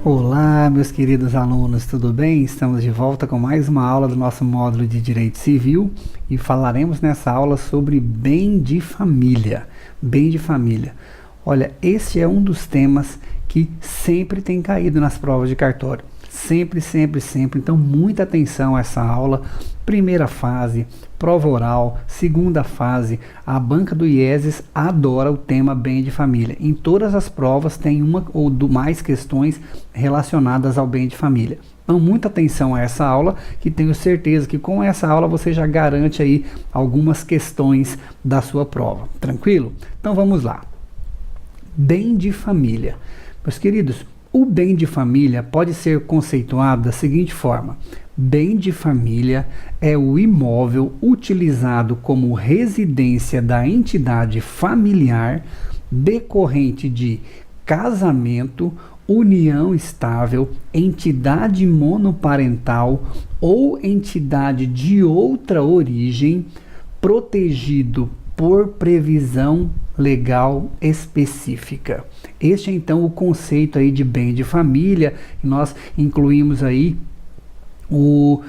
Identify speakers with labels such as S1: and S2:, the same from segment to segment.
S1: Olá, meus queridos alunos, tudo bem? Estamos de volta com mais uma aula do nosso módulo de Direito Civil e falaremos nessa aula sobre bem de família. Bem de família. Olha, esse é um dos temas que sempre tem caído nas provas de cartório. Sempre. Então, muita atenção a essa aula. Primeira fase, prova oral. Segunda fase, a banca do IESES adora o tema bem de família. Em todas as provas tem uma ou mais questões relacionadas ao bem de família. Então, muita atenção a essa aula, que tenho certeza que com essa aula você já garante aí algumas questões da sua prova. Tranquilo? Então, vamos lá. Bem de família. Meus queridos, o bem de família pode ser conceituado da seguinte forma: bem de família é o imóvel utilizado como residência da entidade familiar decorrente de casamento, união estável, entidade monoparental ou entidade de outra origem, protegido por previsão legal específica. Este é então o conceito aí de bem de família. Nós incluímos aí o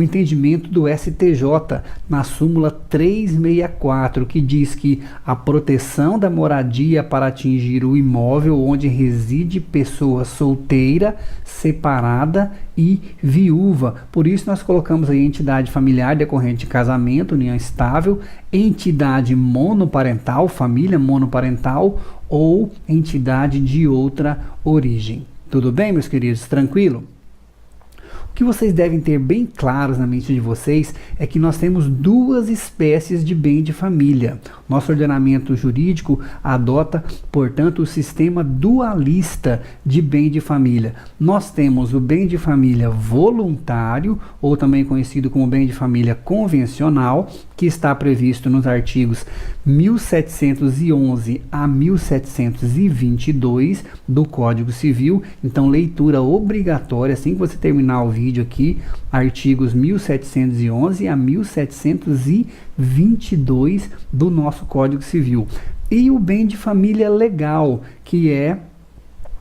S1: entendimento do STJ na súmula 364, que diz que a proteção da moradia para atingir o imóvel onde reside pessoa solteira, separada e viúva. Por isso nós colocamos aí entidade familiar decorrente de casamento, união estável, entidade monoparental, família monoparental ou entidade de outra origem. Tudo bem, meus queridos? Tranquilo? O que vocês devem ter bem claros na mente de vocês é que nós temos duas espécies de bem de família. Nosso ordenamento jurídico adota, portanto, o sistema dualista de bem de família. Nós temos o bem de família voluntário, ou também conhecido como bem de família convencional, que está previsto nos artigos 1711 a 1722 do Código Civil. Então, leitura obrigatória, assim que você terminar o vídeo aqui, artigos 1711 a 1722 do nosso Código Civil. E o bem de família legal, que é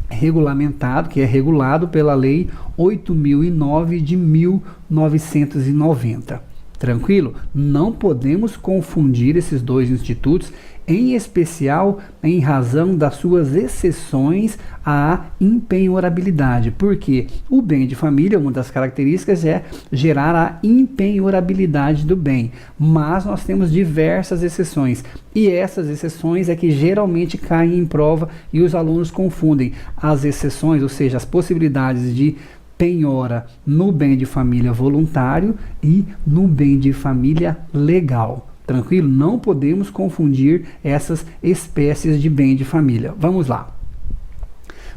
S1: regulamentado, que é regulado pela Lei 8.009 de 1990. Tranquilo? Não podemos confundir esses dois institutos, em especial em razão das suas exceções à impenhorabilidade, porque o bem de família, uma das características é gerar a impenhorabilidade do bem, mas nós temos diversas exceções, e essas exceções é que geralmente caem em prova e os alunos confundem as exceções, ou seja, as possibilidades de penhora no bem de família voluntário e no bem de família legal. Tranquilo? Não podemos confundir essas espécies de bem de família. Vamos lá.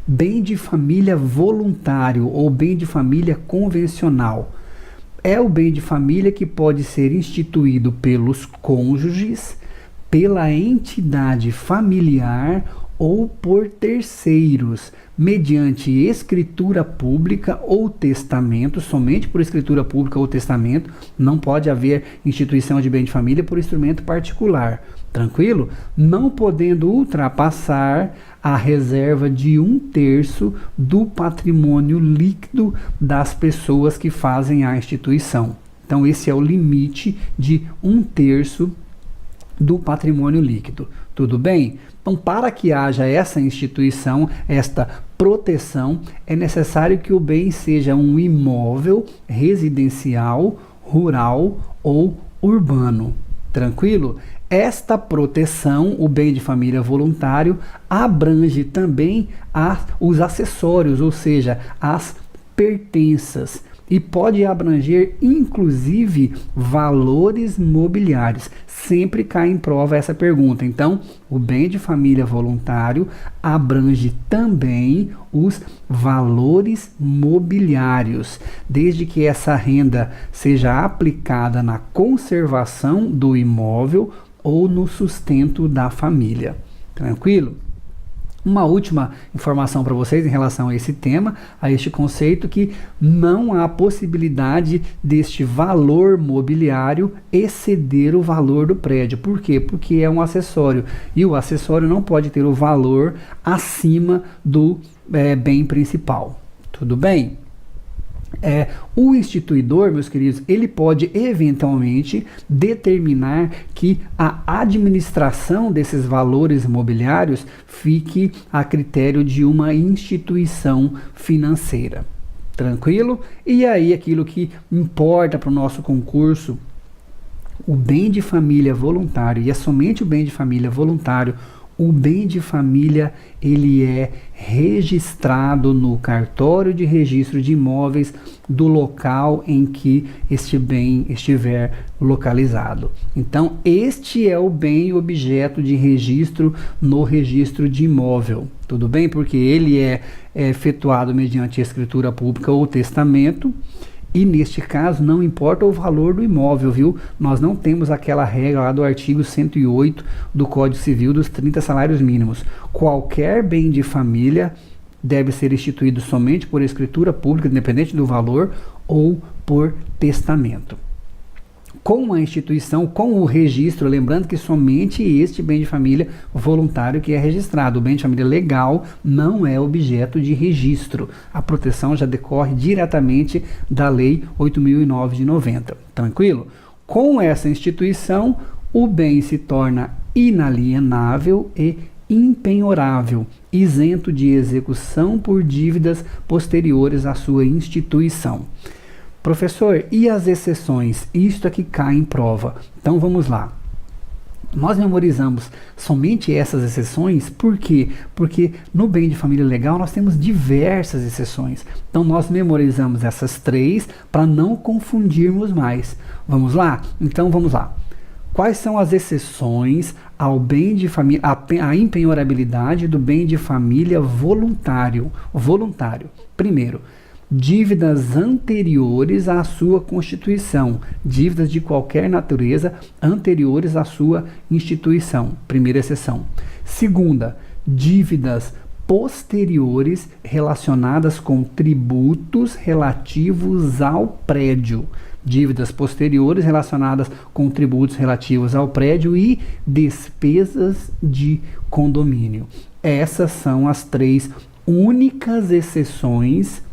S1: Bem de família voluntário ou bem de família convencional é o bem de família que pode ser instituído pelos cônjuges, pela entidade familiar ou por terceiros, mediante escritura pública ou testamento. Somente por escritura pública ou testamento. Não pode haver instituição de bem de família por instrumento particular. Tranquilo? Não podendo ultrapassar a reserva de 1/3 do patrimônio líquido das pessoas que fazem a instituição. Então, esse é o limite de 1/3 do patrimônio líquido. Tudo bem? Então, para que haja essa instituição, esta proteção, é necessário que o bem seja um imóvel residencial, rural ou urbano. Tranquilo? Esta proteção, o bem de família voluntário, abrange também os acessórios, ou seja, as pertenças. E pode abranger, inclusive, valores mobiliários. Sempre cai em prova essa pergunta. Então, o bem de família voluntário abrange também os valores mobiliários, desde que essa renda seja aplicada na conservação do imóvel ou no sustento da família. Tranquilo? Uma última informação para vocês em relação a esse tema, a este conceito, que não há possibilidade deste valor mobiliário exceder o valor do prédio. Por quê? Porque é um acessório e o acessório não pode ter o valor acima do bem principal. Tudo bem? O instituidor, meus queridos, ele pode eventualmente determinar que a administração desses valores imobiliários fique a critério de uma instituição financeira. Tranquilo? E aí aquilo que importa para o nosso concurso, o bem de família voluntário, e é somente o bem de família voluntário. O bem de família, ele é registrado no cartório de registro de imóveis do local em que este bem estiver localizado. Então, este é o bem objeto de registro no registro de imóvel. Tudo bem? Porque ele é efetuado mediante escritura pública ou testamento. E neste caso não importa o valor do imóvel, viu? Nós não temos aquela regra lá do artigo 108 do Código Civil dos 30 salários mínimos. Qualquer bem de família deve ser instituído somente por escritura pública, independente do valor, ou por testamento. Com a instituição, com o registro, lembrando que somente este bem de família voluntário que é registrado. O bem de família legal não é objeto de registro. A proteção já decorre diretamente da Lei 8.009 de 90. Tranquilo? Com essa instituição, o bem se torna inalienável e impenhorável, isento de execução por dívidas posteriores à sua instituição. Professor, e as exceções? Isto é que cai em prova. Então vamos lá. Nós memorizamos somente essas exceções, por quê? Porque no bem de família legal nós temos diversas exceções. Então nós memorizamos essas 3 para não confundirmos mais. Vamos lá? Então vamos lá. Quais são as exceções ao bem de família, a impenhorabilidade do bem de família voluntário? Primeiro, dívidas anteriores à sua constituição, dívidas de qualquer natureza anteriores à sua instituição, primeira exceção. Segunda, dívidas posteriores relacionadas com tributos relativos ao prédio, dívidas posteriores relacionadas com tributos relativos ao prédio e despesas de condomínio. Essas são as 3 únicas exceções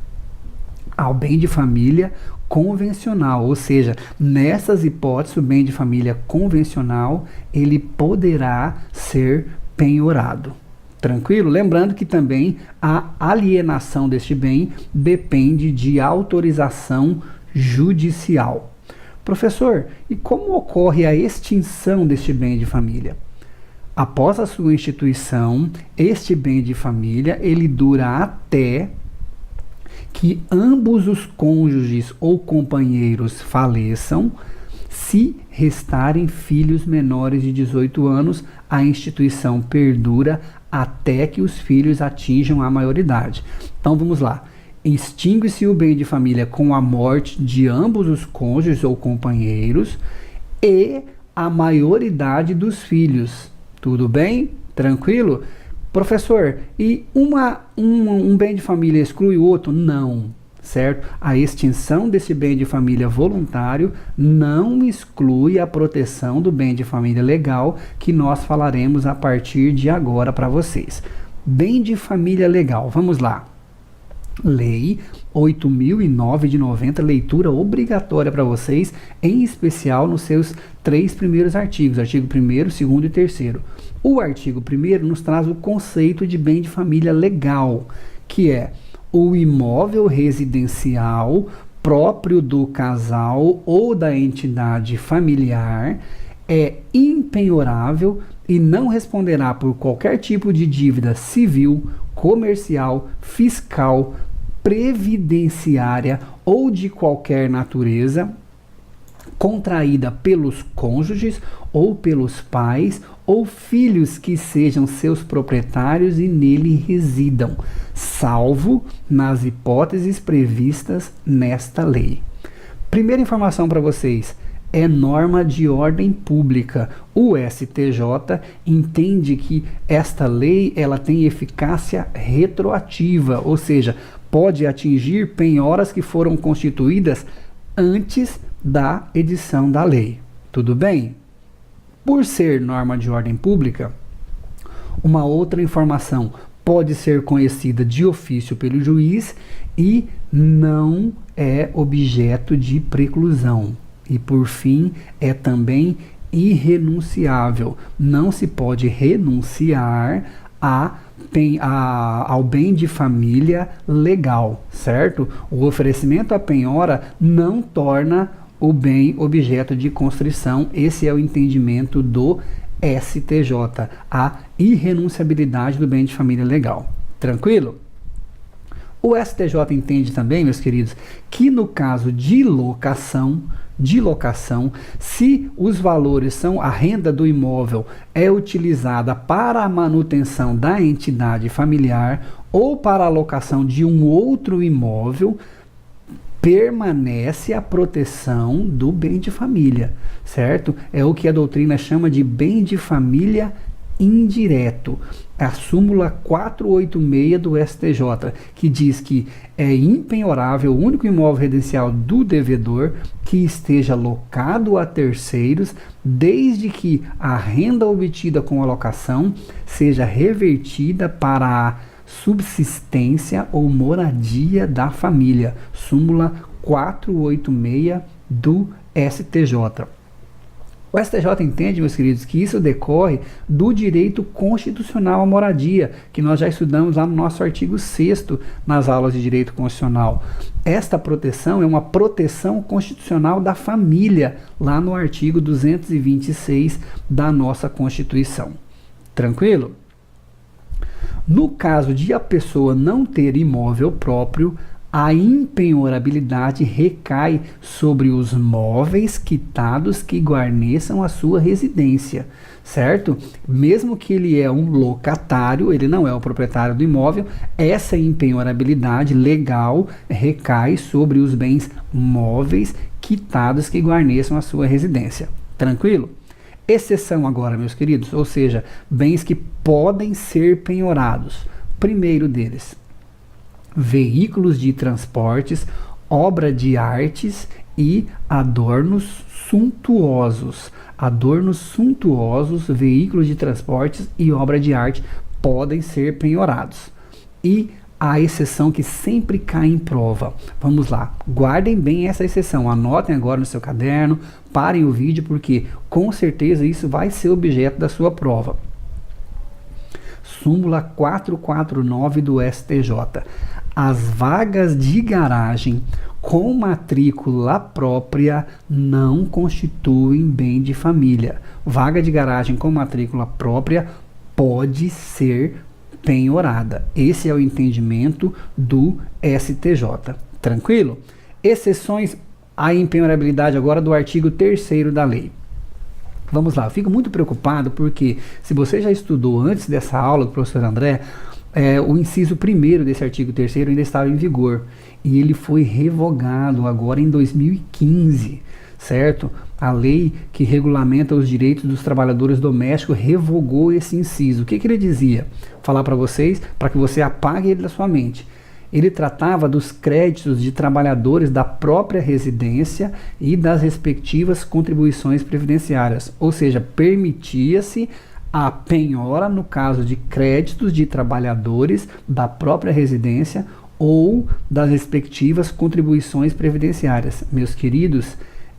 S1: ao bem de família convencional, ou seja, nessas hipóteses o bem de família convencional ele poderá ser penhorado. Tranquilo? Lembrando que também a alienação deste bem depende de autorização judicial. Professor, e como ocorre a extinção deste bem de família? Após a sua instituição, este bem de família ele dura até que ambos os cônjuges ou companheiros faleçam. Se restarem filhos menores de 18 anos, a instituição perdura até que os filhos atinjam a maioridade. Então vamos lá. Extingue-se o bem de família com a morte de ambos os cônjuges ou companheiros e a maioridade dos filhos. Tudo bem? Tranquilo? Professor, e um bem de família exclui o outro? Não, certo? A extinção desse bem de família voluntário não exclui a proteção do bem de família legal, que nós falaremos a partir de agora para vocês. Bem de família legal, vamos lá. Lei 8.009 de 90, leitura obrigatória para vocês, em especial nos seus 3 primeiros artigos, artigo 1º, 2º e 3º. O artigo 1º nos traz o conceito de bem de família legal, que é o imóvel residencial próprio do casal ou da entidade familiar, é impenhorável e não responderá por qualquer tipo de dívida civil, comercial, fiscal, previdenciária ou de qualquer natureza, contraída pelos cônjuges ou pelos pais ou filhos que sejam seus proprietários e nele residam, salvo nas hipóteses previstas nesta lei. Primeira informação para vocês, é norma de ordem pública. O STJ entende que esta lei ela tem eficácia retroativa, ou seja, pode atingir penhoras que foram constituídas antes da edição da lei. Tudo bem? Por ser norma de ordem pública, uma outra informação pode ser conhecida de ofício pelo juiz e não é objeto de preclusão. E por fim, é também irrenunciável. Não se pode renunciar ao bem de família legal, certo? O oferecimento à penhora não torna o bem objeto de constrição. Esse é o entendimento do STJ, a irrenunciabilidade do bem de família legal. Tranquilo? O STJ entende também, meus queridos, que no caso de locação, se os valores são a renda do imóvel é utilizada para a manutenção da entidade familiar ou para a locação de um outro imóvel, permanece a proteção do bem de família, certo? É o que a doutrina chama de bem de família indireto. A súmula 486 do STJ, que diz que é impenhorável o único imóvel residencial do devedor que esteja locado a terceiros, desde que a renda obtida com a locação seja revertida para a subsistência ou moradia da família. Súmula 486 do STJ. O STJ entende, meus queridos, que isso decorre do direito constitucional à moradia, que nós já estudamos lá no nosso artigo 6º nas aulas de direito constitucional. Esta proteção é uma proteção constitucional da família, lá no artigo 226 da nossa Constituição. Tranquilo? No caso de a pessoa não ter imóvel próprio, a impenhorabilidade recai sobre os móveis quitados que guarneçam a sua residência, certo? Mesmo que ele é um locatário, ele não é o proprietário do imóvel, essa impenhorabilidade legal recai sobre os bens móveis quitados que guarneçam a sua residência. Tranquilo? Exceção agora, meus queridos, ou seja, bens que podem ser penhorados. Primeiro deles, veículos de transportes, obra de artes e adornos suntuosos. Adornos suntuosos, veículos de transportes e obra de arte podem ser penhorados. E a exceção que sempre cai em prova. Vamos lá, guardem bem essa exceção, anotem agora no seu caderno, parem o vídeo, porque com certeza isso vai ser objeto da sua prova. Súmula 449 do STJ. As vagas de garagem com matrícula própria não constituem bem de família. Vaga de garagem com matrícula própria pode ser penhorada. Esse é o entendimento do STJ. Tranquilo? Exceções à impenhorabilidade agora do artigo 3º da lei. Vamos lá, eu fico muito preocupado porque se você já estudou antes dessa aula do professor André, o inciso 1º desse artigo 3º ainda estava em vigor e ele foi revogado agora em 2015, certo? A lei que regulamenta os direitos dos trabalhadores domésticos revogou esse inciso. O que ele dizia? Vou falar para vocês, para que você apague ele da sua mente. Ele tratava dos créditos de trabalhadores da própria residência e das respectivas contribuições previdenciárias, ou seja, permitia-se a penhora no caso de créditos de trabalhadores da própria residência ou das respectivas contribuições previdenciárias. Meus queridos,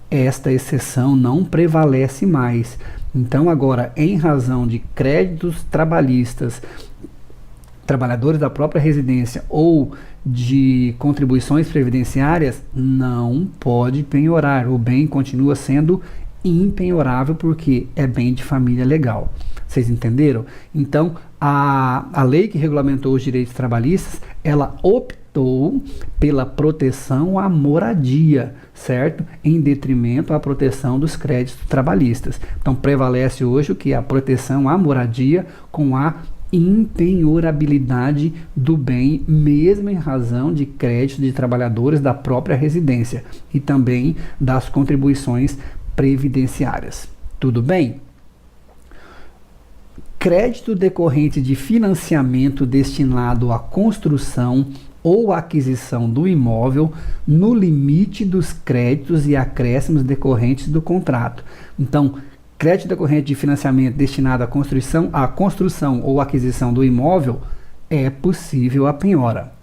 S1: esta exceção não prevalece mais. Então agora, em razão de créditos trabalhistas, trabalhadores da própria residência ou de contribuições previdenciárias, não pode penhorar. O bem continua sendo impenhorável porque é bem de família legal. Vocês entenderam? Então, a lei que regulamentou os direitos trabalhistas, ela optou pela proteção à moradia, certo? Em detrimento à proteção dos créditos trabalhistas. Então, prevalece hoje o que? A proteção à moradia com a impenhorabilidade do bem, mesmo em razão de créditos de trabalhadores da própria residência e também das contribuições previdenciárias. Tudo bem? Crédito decorrente de financiamento destinado à construção ou aquisição do imóvel no limite dos créditos e acréscimos decorrentes do contrato. Então, crédito decorrente de financiamento destinado à construção ou aquisição do imóvel, é possível a penhora.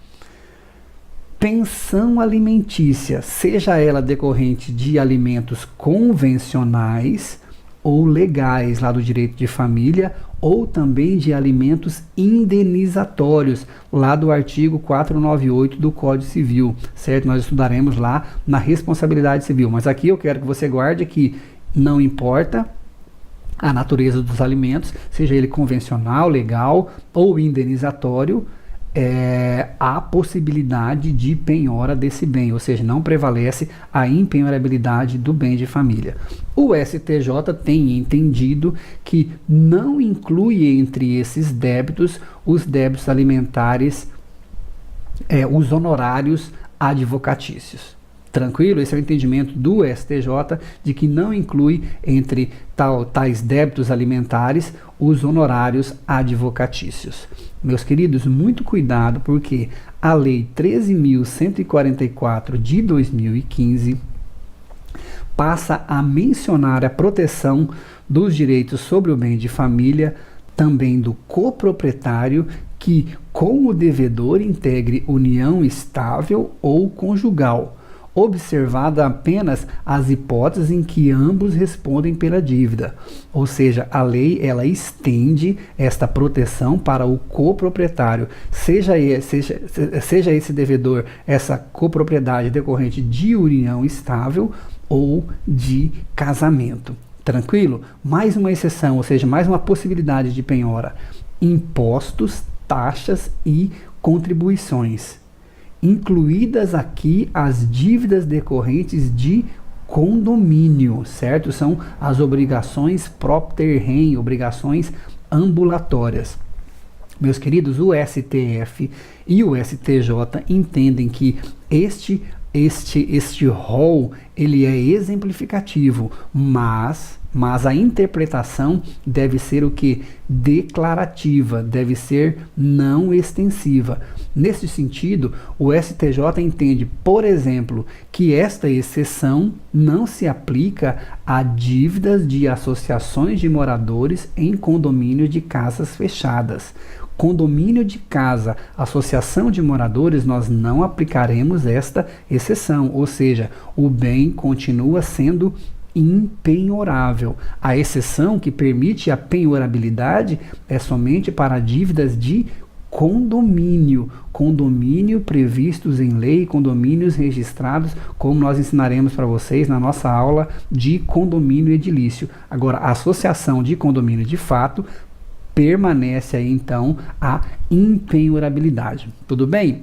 S1: Pensão alimentícia, seja ela decorrente de alimentos convencionais ou legais lá do direito de família, ou também de alimentos indenizatórios, lá do artigo 498 do Código Civil, certo? Nós estudaremos lá na responsabilidade civil, mas aqui eu quero que você guarde que não importa a natureza dos alimentos, seja ele convencional, legal ou indenizatório, há possibilidade de penhora desse bem, ou seja, não prevalece a impenhorabilidade do bem de família. O STJ tem entendido que não inclui entre esses débitos os débitos alimentares, os honorários advocatícios. Tranquilo? Esse é o entendimento do STJ, de que não inclui entre tais débitos alimentares os honorários advocatícios. Meus queridos, muito cuidado, porque a Lei 13.144 de 2015 passa a mencionar a proteção dos direitos sobre o bem de família, também do coproprietário, que com o devedor integre união estável ou conjugal, observada apenas as hipóteses em que ambos respondem pela dívida. Ou seja, a lei ela estende esta proteção para o coproprietário, seja esse devedor, essa copropriedade decorrente de união estável ou de casamento. Tranquilo? Mais uma exceção, ou seja, mais uma possibilidade de penhora: impostos, taxas e contribuições, incluídas aqui as dívidas decorrentes de condomínio, certo? São as obrigações propter rem, obrigações ambulatórias. Meus queridos, o STF e o STJ entendem que este rol ele é exemplificativo, mas a interpretação deve ser o que? Declarativa, deve ser não extensiva. Nesse sentido, o STJ entende, por exemplo, que esta exceção não se aplica a dívidas de associações de moradores em condomínio de casas fechadas. Condomínio de casa, associação de moradores, nós não aplicaremos esta exceção, ou seja, o bem continua sendo impenhorável. A exceção que permite a penhorabilidade é somente para dívidas de condomínio previstos em lei, condomínios registrados, como nós ensinaremos para vocês na nossa aula de condomínio edilício. Agora, a associação de condomínio de fato permanece aí então a impenhorabilidade. Tudo bem?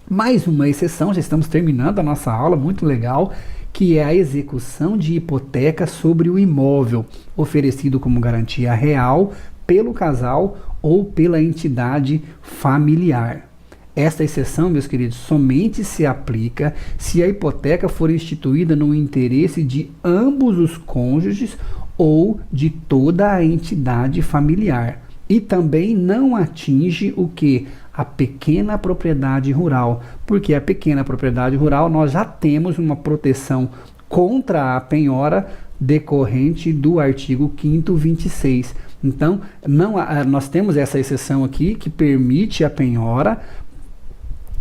S1: Mais uma exceção, já estamos terminando a nossa aula, muito legal, que é a execução de hipoteca sobre o imóvel, oferecido como garantia real pelo casal ou pela entidade familiar. Esta exceção, meus queridos, somente se aplica se a hipoteca for instituída no interesse de ambos os cônjuges ou de toda a entidade familiar. E também não atinge o que? A pequena propriedade rural, porque a pequena propriedade rural nós já temos uma proteção contra a penhora decorrente do artigo 5º 26. Então, nós temos essa exceção aqui que permite a penhora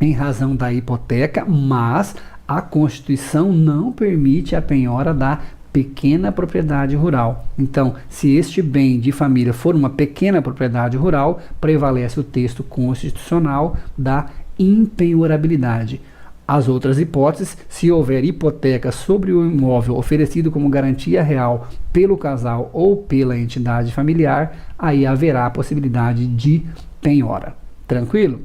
S1: em razão da hipoteca, mas a Constituição não permite a penhora da pequena propriedade rural. Então, se este bem de família for uma pequena propriedade rural, prevalece o texto constitucional da impenhorabilidade. As outras hipóteses, se houver hipoteca sobre o imóvel oferecido como garantia real pelo casal ou pela entidade familiar, aí haverá a possibilidade de penhora. Tranquilo?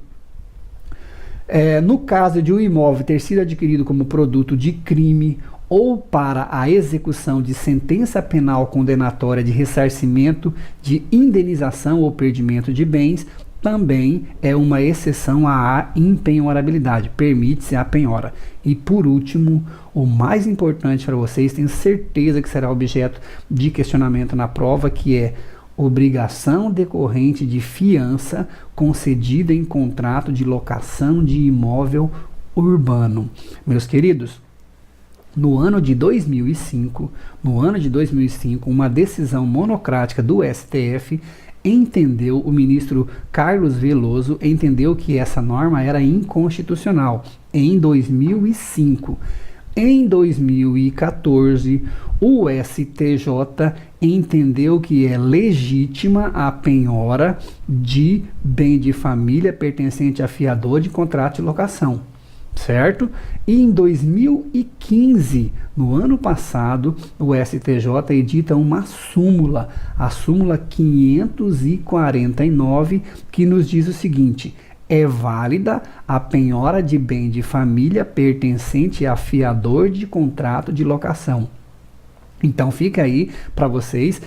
S1: No caso de um imóvel ter sido adquirido como produto de crime ou para a execução de sentença penal condenatória de ressarcimento, de indenização ou perdimento de bens, também é uma exceção à impenhorabilidade, permite-se a penhora. E por último, o mais importante para vocês, tenho certeza que será objeto de questionamento na prova, que é obrigação decorrente de fiança concedida em contrato de locação de imóvel urbano. Meus queridos, no ano de 2005, uma decisão monocrática do STF entendeu, o ministro Carlos Veloso entendeu que essa norma era inconstitucional em 2005. Em 2014, o STJ entendeu que é legítima a penhora de bem de família pertencente a fiador de contrato de locação, certo? E em 2015, no ano passado, o STJ edita uma súmula, a súmula 549, que nos diz o seguinte: é válida a penhora de bem de família pertencente a fiador de contrato de locação. Então fica aí para vocês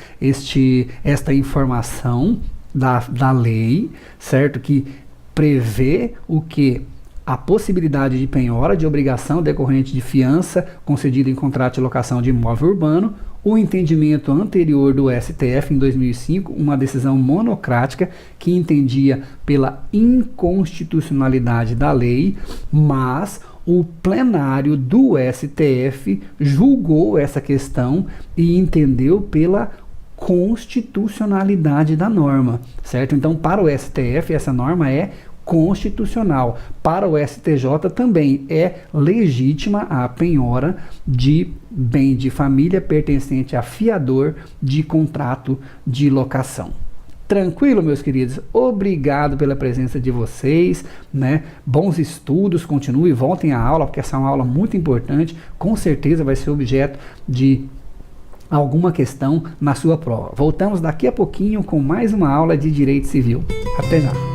S1: esta informação da lei, certo? Que prevê o que? A possibilidade de penhora de obrigação decorrente de fiança concedida em contrato de locação de imóvel urbano, o entendimento anterior do STF em 2005, uma decisão monocrática que entendia pela inconstitucionalidade da lei, mas o plenário do STF julgou essa questão e entendeu pela constitucionalidade da norma, certo? Então, para o STF, essa norma é constitucional. Para o STJ também é legítima a penhora de bem de família pertencente a fiador de contrato de locação. Tranquilo, meus queridos? Obrigado pela presença de vocês, né? Bons estudos, continuem, voltem à aula, porque essa é uma aula muito importante, com certeza vai ser objeto de alguma questão na sua prova. Voltamos daqui a pouquinho com mais uma aula de Direito Civil. Até já!